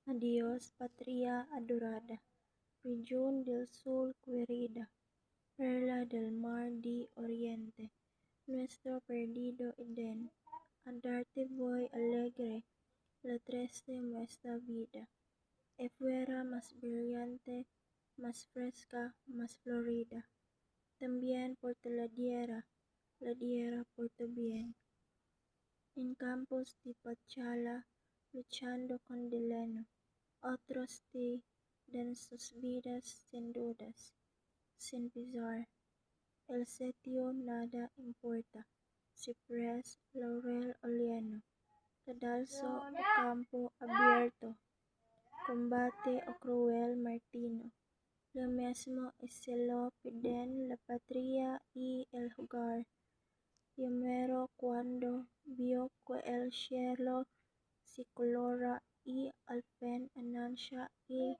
Adiós, patria adorada, región del sur querida, perla del mar de oriente, nuestro perdido Edén. A darte voy alegre, la triste nuestra vida, y fuera más brillante, más fresca, más florida. También por tu la diera por tu bien. En campos de Pachala, luchando con Delano, otros te dan sus vidas sin dudas, sin pesar. El sitio nada importa, ciprés, laurel o liano, cadalso o campo abierto, combate o cruel martino. Lo mismo es se lo piden la patria y el hogar. Yo muero cuando veo que el cielo se colora y al fin anuncia y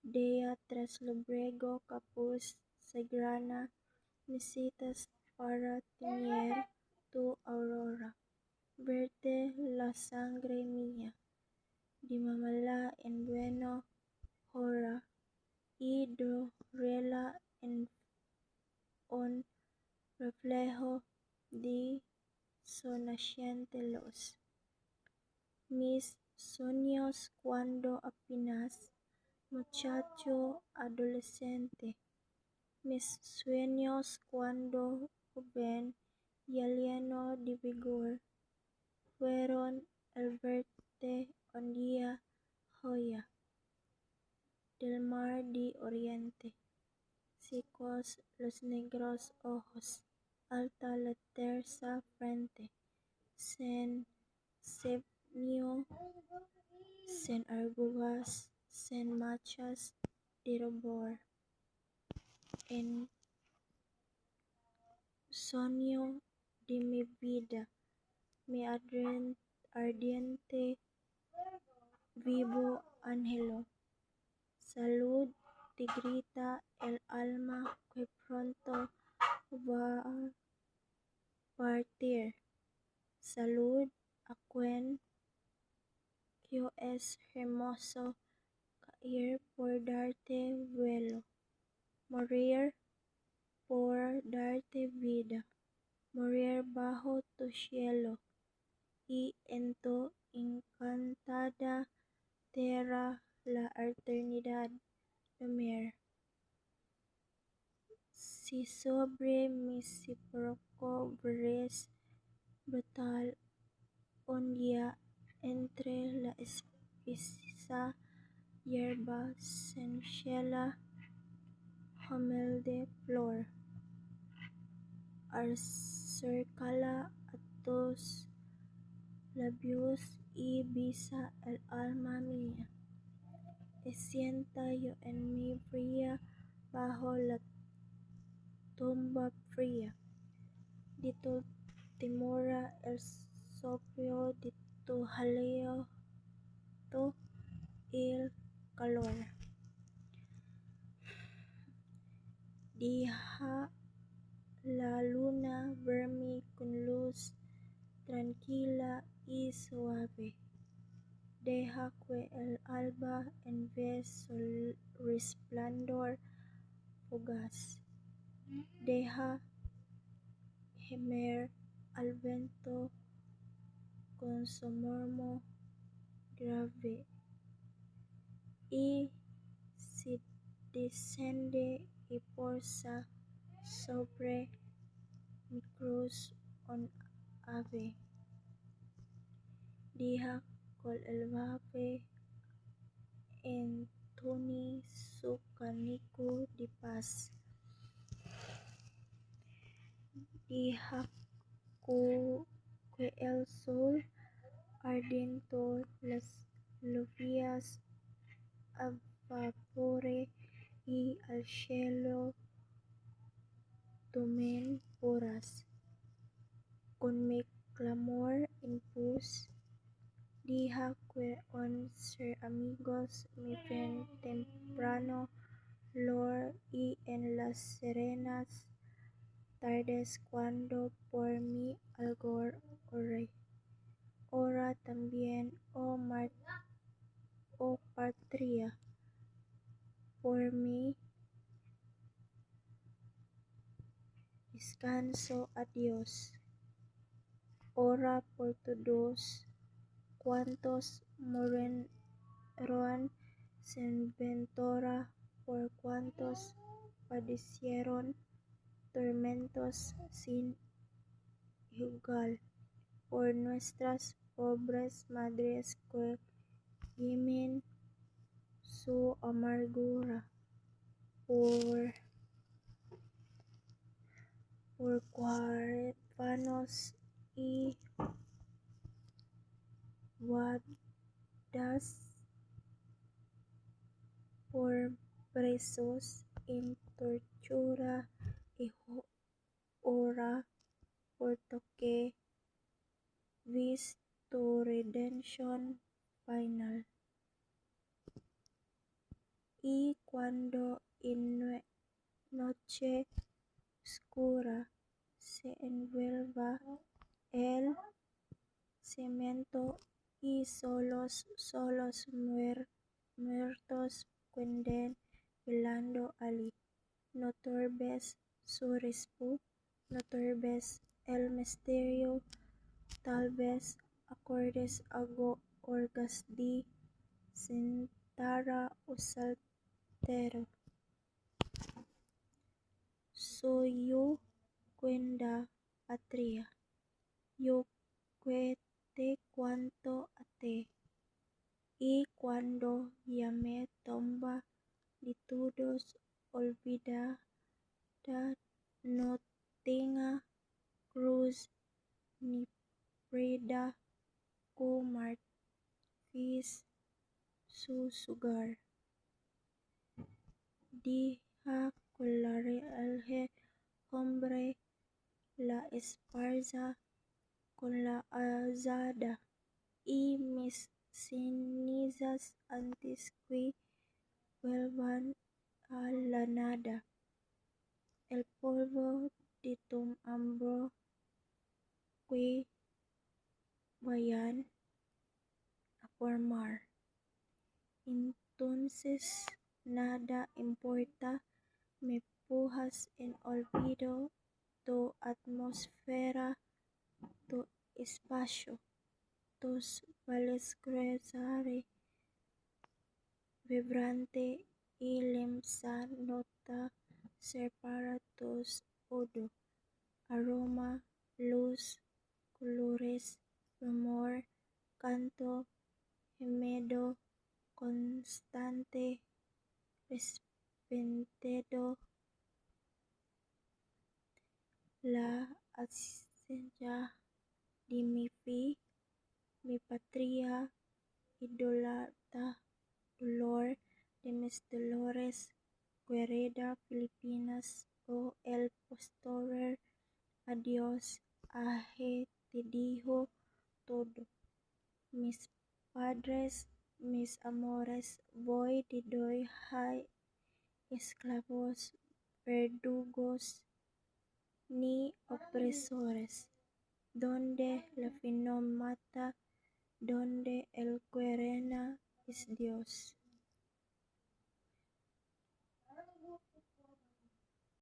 día tras lobrego capuz sagrana necesitas para teñir tu aurora. Verte la sangre mía, de mamala en bueno hora, y dorela en un reflejo de su naciente luz. Mis sueños cuando apenas muchacho adolescente, mis sueños cuando joven y lleno de vigor, fueron el verte un día joya del mar de oriente, secos los negros ojos, alta la tersa frente, sin ceño, sin arrugas, sin manchas de rubor. En sueño de mi vida, mi ardiente vivo ángelo, salud te grita el alma que pronto va a partir. Salud a quien que es hermoso caer por darte vuelo, morir por darte vida, morir bajo tu cielo y en tu encantada tierra la eternidad dormir. Si sobre mi sepulcro veres brotar un día entre la espesa hierba sin ciela humilde flor, acércala a tus labios y besa el alma mía, y sienta yo en mi fría bajo la tumba fría de tu ternura el soplo de tu aliento el calor. Deja la luna verme con luz tranquila y suave. Deja que el alba envíe su resplandor fugaz. Deja gemir al viento con su murmullo grave. Y si desciende y posa sobre mi cruz un ave. Deja que el ave entone su cántico de paz. Deja que el sol ardiente las lluvias evapore y al cielo tomen puras. Con mi clamor en pos, deja que un ser amigos me ven temprano lor y en las serenas tardes cuando por mi algor ore. Ora también, oh patria. Por mi descanso a Dios. Ora por todos cuantos murieron sin ventura, por cuantos padecieron tormentos sin igual, por nuestras pobres madres que gimen su amargura, por huérfanos y viudas, por presos en tortura, y ora por que vis tu redención final. Y cuando en noche oscura se envuelva el cemento y solos muertos queden velando allí, no turbes su respu, no turbes el misterio, tal vez acordes algo orgas di sentara o saltero. Suyo cuenda patria, yo cuete cuanto a te, y cuando ya me tomba de todos olvidada, no tenga cruz ni preda ko martis su sugar. Deja colare el hombre la esparza con la azada, y mis cenizas antes que vuelvan a la nada. El polvo de tu hombro que vayan a formar. Entonces nada importa, me pujas en olvido tu atmósfera, tu espacio, tus vales cruzare vibrante y limsa nota separa tus odo, aroma, luz, colores, rumor, canto, gemido, constante, repentino, la ausencia de mi fe, mi patria, idolatra, dolor de mis dolores, querida Filipinas, o el posterior adiós, aje te dijo todo. Mis padres, mis amores, voy te doy hay esclavos, verdugos, ni opresores, donde la fe no mata, donde el que reina es Dios.